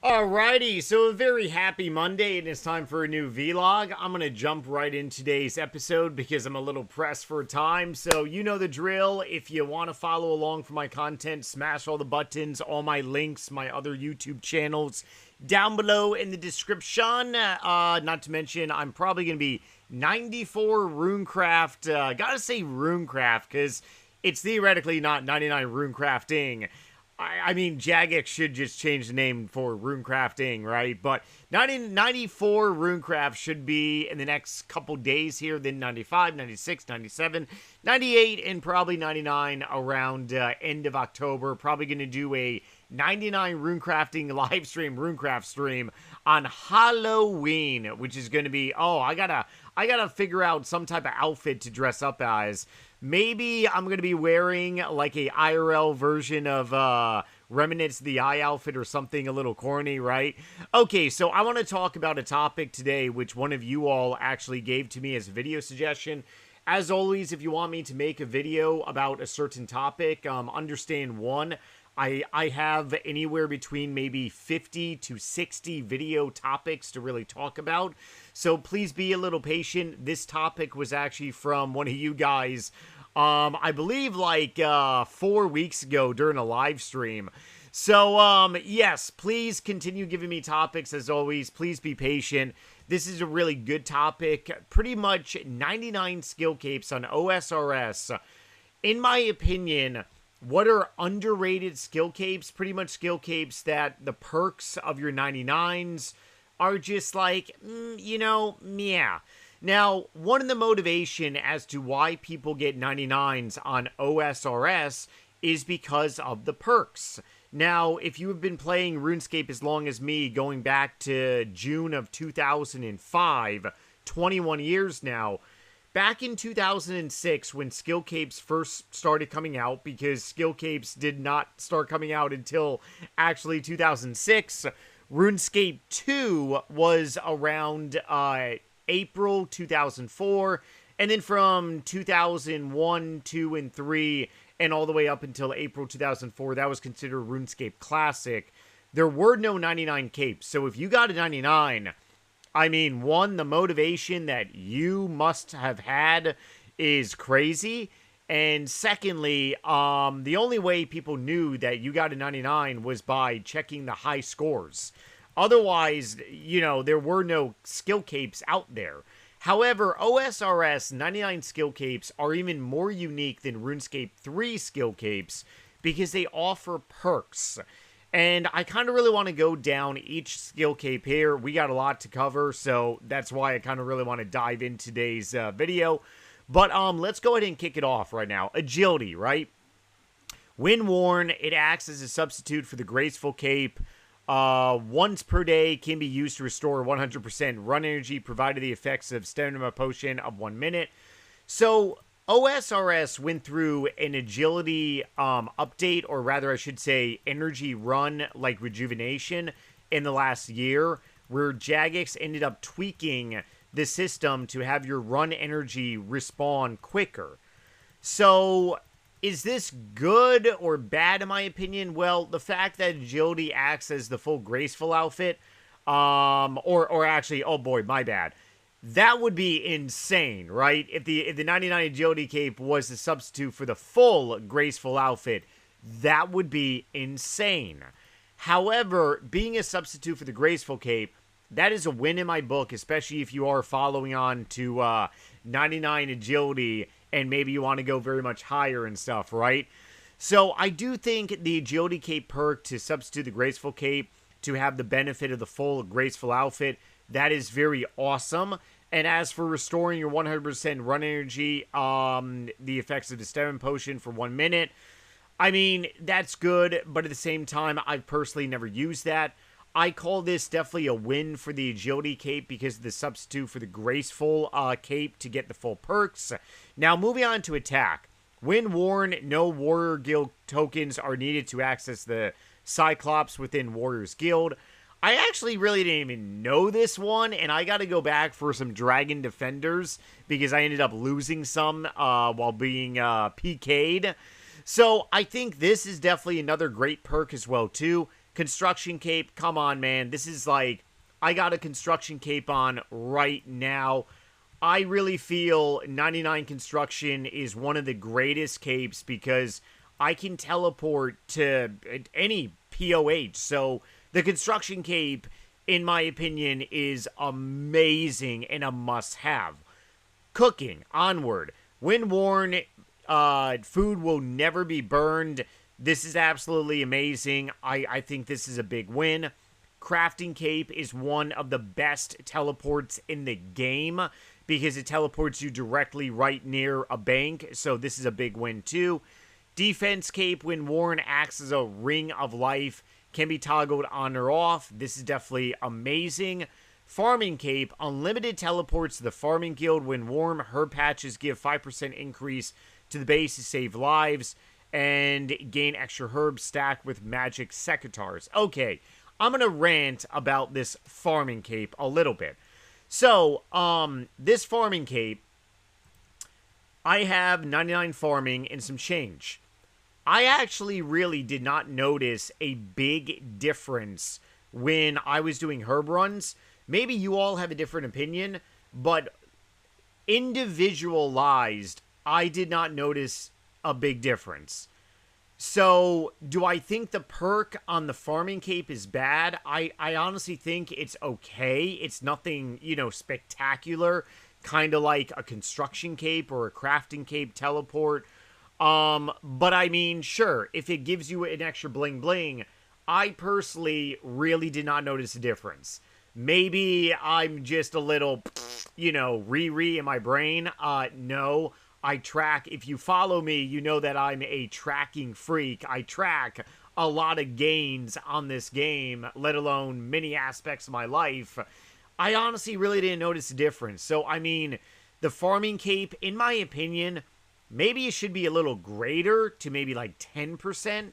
Alrighty, so a very happy Monday, and it's time for a new vlog. I'm gonna jump right in today's episode because I'm a little pressed for time. So you know the drill. If you want to follow along for my content, smash all the buttons, all my links, my other YouTube channels down below in the description. Not to mention, I'm probably gonna be 94 runecraft. Gotta say runecraft because it's theoretically not 99 runecrafting. I mean, Jagex should just change the name for runecrafting, right? But 94 runecraft should be in the next couple days here, then 95, 96, 97, 98, and probably 99 around end of October. Probably going to do a 99 runecrafting live stream, runecraft stream on Halloween, which is going to be, I gotta figure out some type of outfit to dress up as. Maybe I'm going to be wearing like a IRL version of Remnants of the Eye outfit or something a little corny, right? Okay, so I want to talk about a topic today which one of you all actually gave to me as a video suggestion. As always, if you want me to make a video about a certain topic, understand one, I have anywhere between maybe 50 to 60 video topics to really talk about. So please be a little patient. This topic was actually from one of you guys, I believe like 4 weeks ago during a live stream. So, yes, please continue giving me topics as always. Please be patient. This is a really good topic. Pretty much 99 skill capes on OSRS. In my opinion, what are underrated skill capes? Pretty much skill capes that the perks of your 99s are just like, yeah. Now, one of the motivation as to why people get 99s on OSRS is because of the perks. Now, if you have been playing RuneScape as long as me, going back to June of 2005, 21 years now, back in 2006, when skill capes first started coming out, because skill capes did not start coming out until actually 2006, RuneScape 2 was around April 2004, and then from 2001, 2, and 3, and all the way up until April 2004, that was considered RuneScape Classic. There were no 99 capes, so if you got a 99... I mean, one, the motivation that you must have had is crazy. And secondly, the only way people knew that you got a 99 was by checking the high scores. Otherwise, there were no skill capes out there. However, OSRS 99 skill capes are even more unique than RuneScape 3 skill capes because they offer perks. And I kind of really want to go down each skill cape here. We got a lot to cover, so that's why I kind of really want to dive in today's video. But let's go ahead and kick it off right now. Agility, right? When worn, it acts as a substitute for the graceful cape. Once per day, can be used to restore 100% run energy, provided the effects of stamina potion of 1 minute. So OSRS went through an agility update, or rather I should say energy run, like rejuvenation, in the last year, where Jagex ended up tweaking the system to have your run energy respawn quicker. So is this good or bad in my opinion? Well, the fact that agility acts as the full graceful outfit, or actually, oh boy, my bad. That would be insane, right? If the 99 agility cape was the substitute for the full graceful outfit, that would be insane. However, being a substitute for the graceful cape, that is a win in my book, especially if you are following on to 99 agility and maybe you want to go very much higher and stuff, right? So I do think the agility cape perk to substitute the graceful cape to have the benefit of the full graceful outfit, that is very awesome. And as for restoring your 100% run energy, the effects of the stamina potion for 1 minute, I mean, that's good, but at the same time, I've personally never used that. I call this definitely a win for the agility cape because of the substitute for the graceful cape to get the full perks. Now, moving on to attack. When worn, no Warrior Guild tokens are needed to access the Cyclops within Warrior's Guild. I actually really didn't even know this one, and I got to go back for some Dragon Defenders because I ended up losing some while being PK'd. So I think this is definitely another great perk as well, too. Construction cape, come on, man. This is like, I got a construction cape on right now. I really feel 99 construction is one of the greatest capes because I can teleport to any POH. So the construction cape, in my opinion, is amazing and a must-have. Cooking, onward. When worn, food will never be burned. This is absolutely amazing. I think this is a big win. Crafting cape is one of the best teleports in the game because it teleports you directly right near a bank. So this is a big win too. Defense cape, when worn, acts as a ring of life. Can be toggled on or off. This is definitely amazing. Farming cape, unlimited teleports to the farming guild. When worn, herb patches give 5% increase to the base to save lives and gain extra herbs stacked with magic secateurs. Okay, I'm going to rant about this farming cape a little bit. So, this farming cape, I have 99 farming and some change. I actually really did not notice a big difference when I was doing herb runs. Maybe you all have a different opinion, but individualized, I did not notice a big difference. So, do I think the perk on the farming cape is bad? I honestly think it's okay. It's nothing, you know, spectacular, kind of like a construction cape or a crafting cape teleport. But I mean, sure, if it gives you an extra bling bling, I personally really did not notice a difference. Maybe I'm just a little, you know, in my brain. No, I track. If you follow me, you know that I'm a tracking freak. I track a lot of gains on this game, let alone many aspects of my life. I honestly really didn't notice a difference. So, I mean, the farming cape, in my opinion, maybe it should be a little greater to maybe like 10%.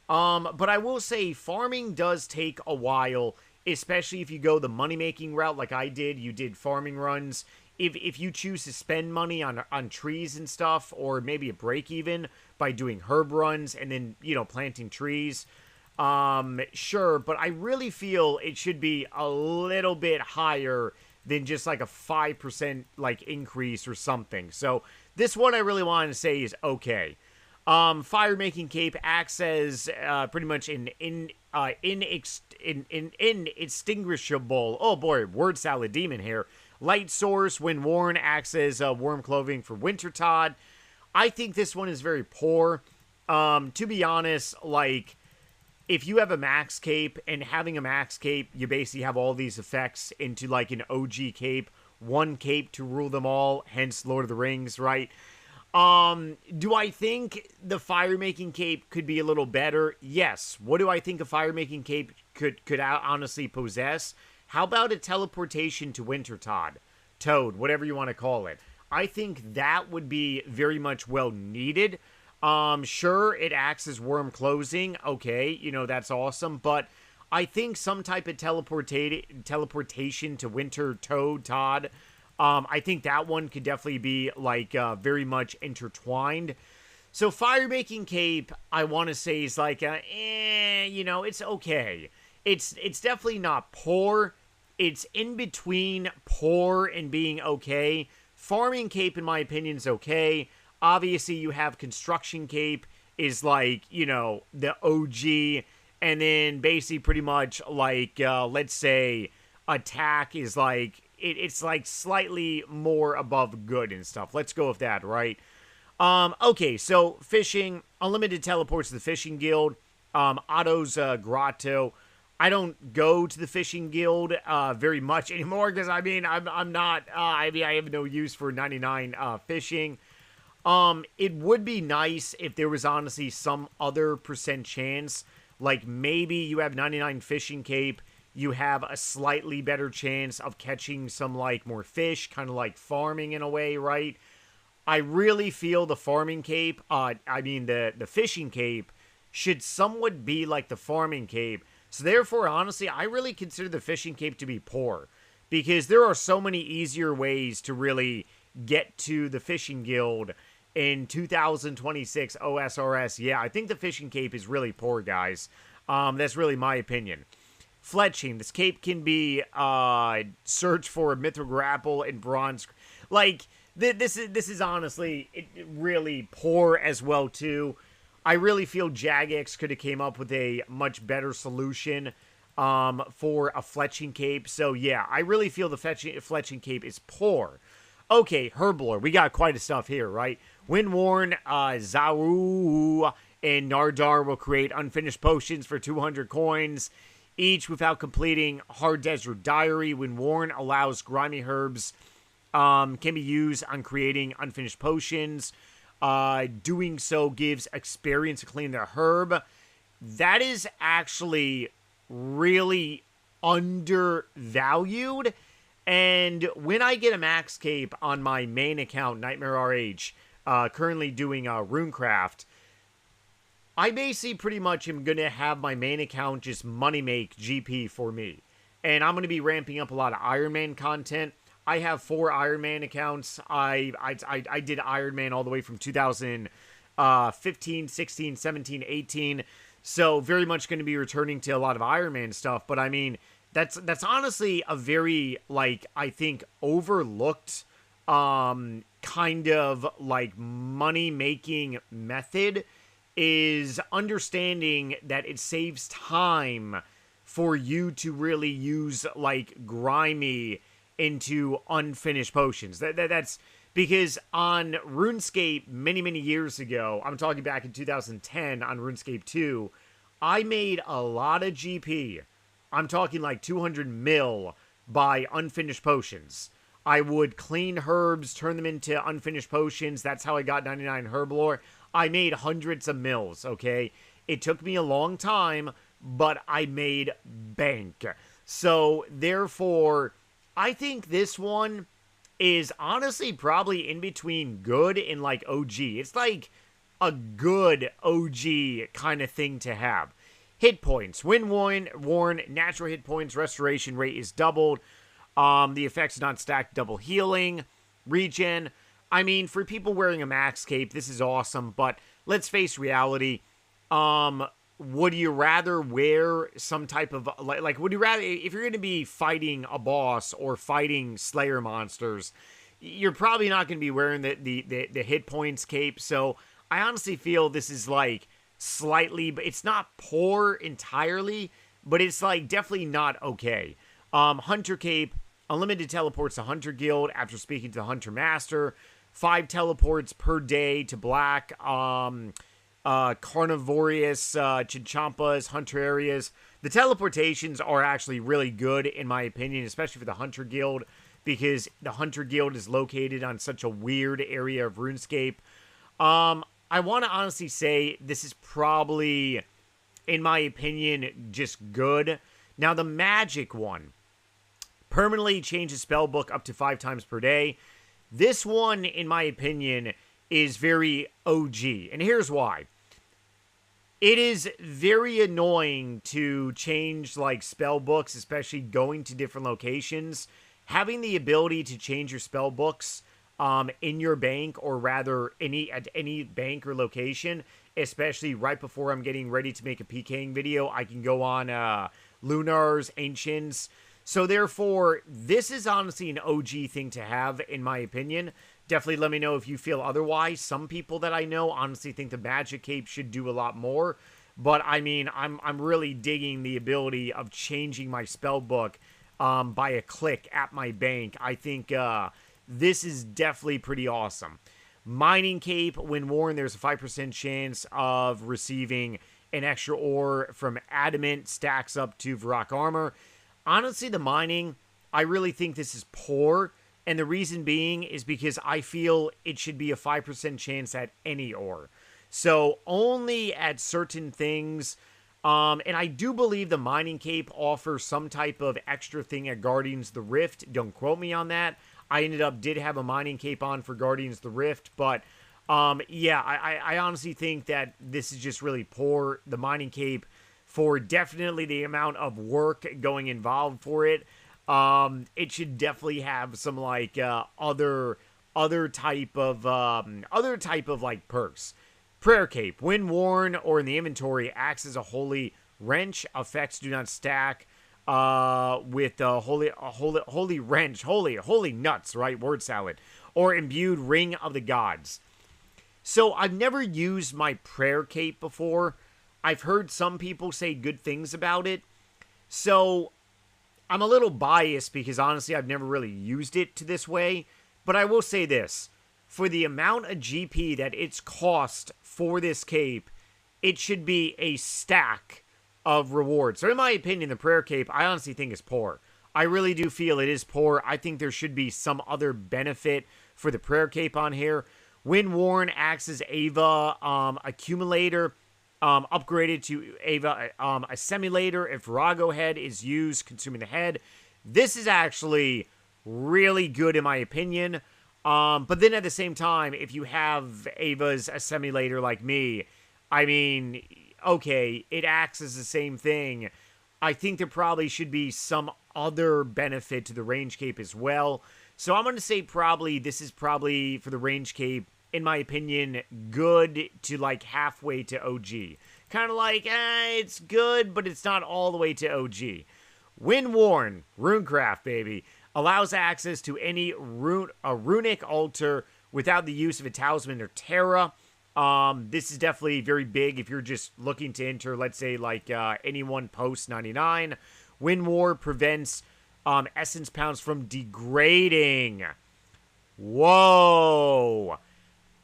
But I will say farming does take a while, especially if you go the money-making route like I did. You did farming runs. If you choose to spend money on trees and stuff, or maybe a break-even by doing herb runs and then, you know, planting trees, sure. But I really feel it should be a little bit higher than just like a 5% like increase or something. So this one I really wanted to say is okay. Fire making cape acts as pretty much an inextinguishable. Oh boy, word salad demon here. Light source, when worn, acts as warm clothing for Wintertod. I think this one is very poor. To be honest, like, if you have a max cape, and having a max cape, you basically have all these effects into like an OG cape. One cape to rule them all, hence Lord of the Rings, right? Do I think the fire-making cape could be a little better? Yes. What do I think a fire-making cape could honestly possess? How about a teleportation to Wintertod? Toad, whatever you want to call it. I think that would be very much well needed. Sure, it acts as worm closing. Okay, you know, that's awesome. But I think some type of teleportation to Wintertod, I think that one could definitely be, like, very much intertwined. So, fire-making cape, I want to say, is like, you know, it's okay. It's definitely not poor. It's in between poor and being okay. Farming cape, in my opinion, is okay. Obviously, you have construction cape is like, you know, the OG. And then basically pretty much like, let's say, attack is like, it's like slightly more above good and stuff. Let's go with that, right? Okay, so fishing, unlimited teleports to the fishing guild. Otto's Grotto. I don't go to the fishing guild very much anymore because, I mean, I'm not, I have no use for 99 fishing. It would be nice if there was honestly some other percent chance. Like, maybe you have 99 fishing cape, you have a slightly better chance of catching some, like, more fish, kind of like farming in a way, right? I really feel the farming cape, the fishing cape should somewhat be like the farming cape. So therefore, honestly, I really consider the fishing cape to be poor. Because there are so many easier ways to really get to the fishing guild in 2026 OSRS. Yeah, I think the fishing cape is really poor, guys. That's really my opinion. Fletching. This cape can be search for mithril grapple and bronze. Like, this is honestly really poor as well, too. I really feel Jagex could have came up with a much better solution for a fletching cape. So, yeah, I really feel the fletching cape is poor. Okay, Herblore. We got quite a stuff here, right? When worn, Zaru and Nardar will create unfinished potions for 200 coins each without completing Hard Desert Diary. When worn, allows grimy herbs can be used on creating unfinished potions. Doing so gives experience to clean the herb. That is actually really undervalued. And when I get a max cape on my main account, Nightmare RH, currently doing Runecraft, I basically pretty much am going to have my main account just money make GP for me. And I'm going to be ramping up a lot of Iron Man content. I have 4 Iron Man accounts. I did Iron Man all the way from 2015, 16, 17, 18. So very much going to be returning to a lot of Iron Man stuff. But I mean, that's honestly a very, like, I think overlooked kind of like money making method, is understanding that it saves time for you to really use like grimy into unfinished potions. That's because on RuneScape many years ago, I'm talking back in 2010 on RuneScape 2, I made a lot of GP. I'm talking like 200 mil by unfinished potions. I would clean herbs, turn them into unfinished potions. That's how I got 99 Herblore. I made hundreds of mils, okay? It took me a long time, but I made bank. So, therefore, I think this one is honestly probably in between good and like OG. It's like a good OG kind of thing to have. Hit points. When worn, natural hit points restoration rate is doubled. The effect's not stacked, double healing. Regen. I mean, for people wearing a max cape, this is awesome, but let's face reality. Would you rather wear some type of, like would you rather, if you're going to be fighting a boss or fighting Slayer monsters, you're probably not going to be wearing the hit points cape. So I honestly feel this is like slightly, but it's not poor entirely, but it's like definitely not okay. Hunter cape, unlimited teleports to Hunter Guild after speaking to the Hunter Master. 5 teleports per day to Black, Carnivorous, Chinchampas, Hunter areas. The teleportations are actually really good, in my opinion, especially for the Hunter Guild, because the Hunter Guild is located on such a weird area of RuneScape. I want to honestly say this is probably, in my opinion, just good. Now, the magic one permanently changes spellbook up to 5 times per day. This one, in my opinion, is very OG. And here's why. It is very annoying to change, like, spell books, especially going to different locations. Having the ability to change your spell books in your bank, or rather at any bank or location, especially right before I'm getting ready to make a PKing video, I can go on Lunars, Ancients. So therefore, this is honestly an OG thing to have, in my opinion. Definitely let me know if you feel otherwise. Some people that I know honestly think the Magic Cape should do a lot more. But I mean, I'm really digging the ability of changing my spell book by a click at my bank. I think this is definitely pretty awesome. Mining Cape, when worn, there's a 5% chance of receiving an extra ore from Adamant, stacks up to Varrock Armor. Honestly, the mining, I really think this is poor. And the reason being is because I feel it should be a 5% chance at any ore. So only at certain things. And I do believe the Mining Cape offers some type of extra thing at Guardians of the Rift. Don't quote me on that. I did have a Mining Cape on for Guardians of the Rift. But yeah, I honestly think that this is just really poor. The Mining Cape, for definitely the amount of work going involved for it, it should definitely have some like other type of like perks. Prayer Cape, when worn or in the inventory, acts as a holy wrench. Effects do not stack with holy wrench, holy nuts, right? Word salad. Or imbued ring of the gods. So I've never used my prayer cape before. I've heard some people say good things about it. So I'm a little biased because honestly I've never really used it to this way. But I will say this. For the amount of GP that it's cost for this cape, it should be a stack of rewards. So in my opinion, the prayer cape, I honestly think is poor. I really do feel it is poor. I think there should be some other benefit for the prayer cape on here. When worn, acts as Ava accumulator, upgraded to Ava assimilator. If Virago head is used, consuming the head. This is actually really good in my opinion. But then at the same time, if you have Ava's assimilator like me, I mean, okay, it acts as the same thing. I think there probably should be some other benefit to the range cape as well. So I'm going to say probably this is probably for the range cape, in my opinion, good to like halfway to OG. Kind of like, it's good, but it's not all the way to OG. When worn, Runecraft, baby. Allows access to any runic altar without the use of a talisman or terra. This is definitely very big if you're just looking to enter, let's say, like anyone post 99. When war prevents essence pounds from degrading. Whoa.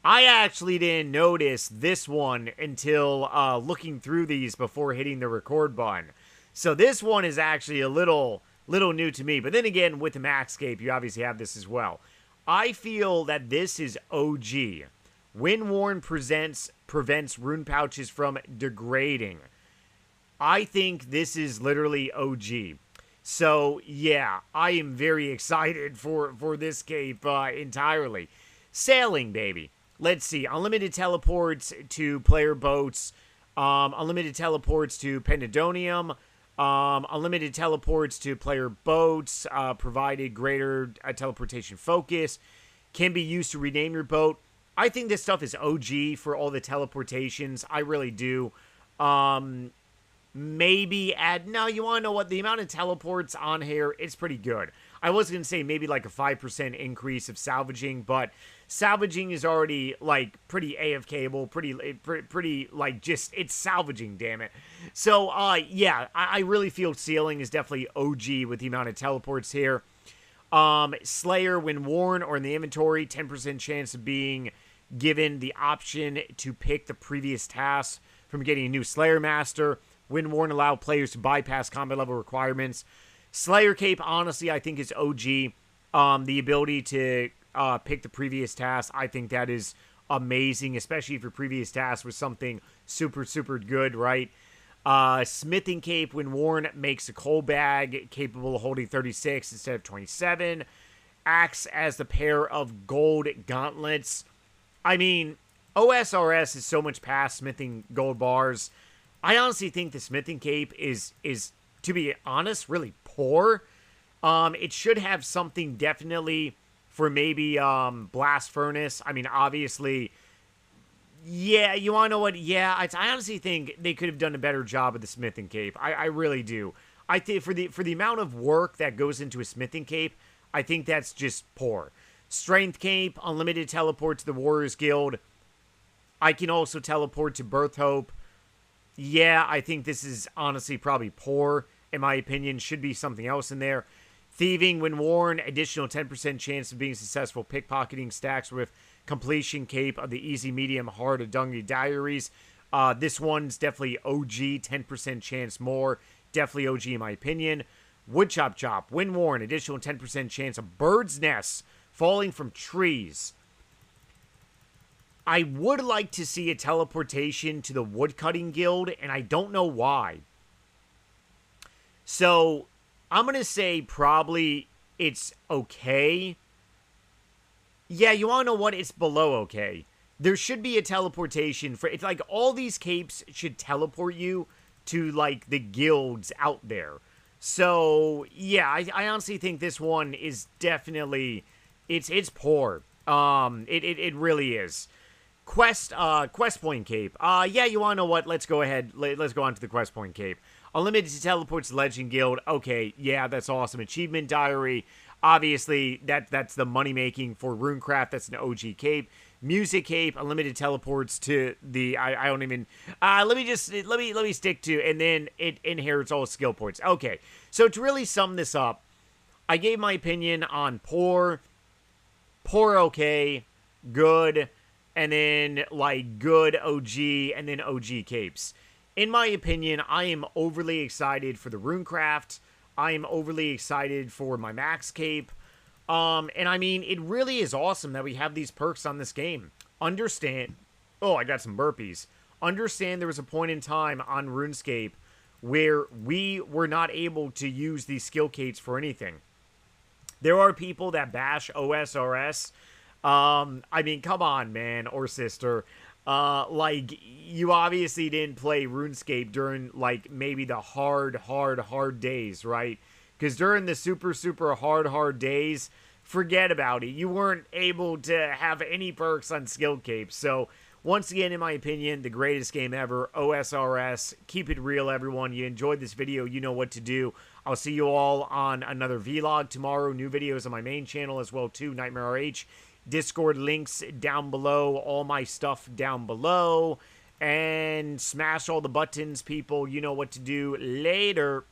I actually didn't notice this one until looking through these before hitting the record button. So this one is actually a little new to me. But then again, with the Maxscape, you obviously have this as well. I feel that this is OG. When worn prevents rune pouches from degrading. I think this is literally OG. So, yeah, I am very excited for this cape entirely. Sailing, baby. Let's see. Unlimited teleports to player boats. Unlimited teleports to Pendidonium. Unlimited teleports to player boats, provided greater teleportation focus, can be used to rename your boat. I think this stuff is OG for all the teleportations. I really do. Maybe add, no, you want to know what? The amount of teleports on here, it's pretty good. I was going to say maybe like a 5% increase of salvaging, but salvaging is already like pretty AFKable, pretty like just, it's salvaging, damn it. So, yeah, I really feel sealing is definitely OG with the amount of teleports here. Slayer, when worn or in the inventory, 10% chance of being given the option to pick the previous task from getting a new Slayer Master. When worn, allow players to bypass combat level requirements. Slayer Cape, honestly, I think is OG. The ability to pick the previous task, I think that is amazing, especially if your previous task was something super, super good, right? Smithing Cape, when worn, makes a coal bag capable of holding 36 instead of 27. Acts as the pair of gold gauntlets. I mean, OSRS is so much past smithing gold bars. I honestly think the smithing cape is to be honest, really poor. It should have something definitely for maybe blast furnace. I mean, obviously, yeah, you want to know what? Yeah, I honestly think they could have done a better job with the smithing cape. I really do. I think for the amount of work that goes into a smithing cape, I think that's just poor. Strength cape, unlimited teleport to the Warriors Guild. I can also teleport to Birth Hope. Yeah, I think this is honestly probably poor, in my opinion. Should be something else in there. Thieving, when worn, additional 10% chance of being successful pickpocketing stacks with completion cape of the easy, medium, hard, or Dungy Diaries. This one's definitely OG, 10% chance more. Definitely OG in my opinion. Wood Chop, when worn, additional 10% chance of bird's nests falling from trees. I would like to see a teleportation to the Woodcutting Guild, and I don't know why. So, I'm going to say probably it's okay. Yeah, you want to know what? It's below okay. There should be a teleportation for... It's like all these capes should teleport you to, like, the guilds out there. So, yeah, I honestly think this one is definitely... It's poor. It really is. Quest point cape. Yeah, you want to know what? Let's go ahead. Let's go on to the quest point cape. Unlimited teleports Legend Guild. Okay, yeah, that's awesome. Achievement Diary. Obviously, that's the money making for Runecraft. That's an OG cape. Music cape, unlimited teleports to the I don't even let me stick to, and then it inherits all skill points. Okay. So to really sum this up, I gave my opinion on poor okay, good, and then like good OG, and then OG capes. In my opinion, I am overly excited for the Runecraft. I am overly excited for my Max Cape. And I mean, it really is awesome that we have these perks on this game. Understand. Oh, I got some burpees. Understand there was a point in time on RuneScape where we were not able to use these skill capes for anything. There are people that bash OSRS. I mean, come on, man or sister. Like, you obviously didn't play RuneScape during, like, maybe the hard days, right? Because during the super hard days, forget about it. You weren't able to have any perks on skill capes. So, once again, in my opinion, the greatest game ever, OSRS. Keep it real, everyone. You enjoyed this video, you know what to do. I'll see you all on another vlog tomorrow. New videos on my main channel as well, too, Nightmare RH. Discord links down below, all my stuff down below. And smash all the buttons, people. You know what to do. Later.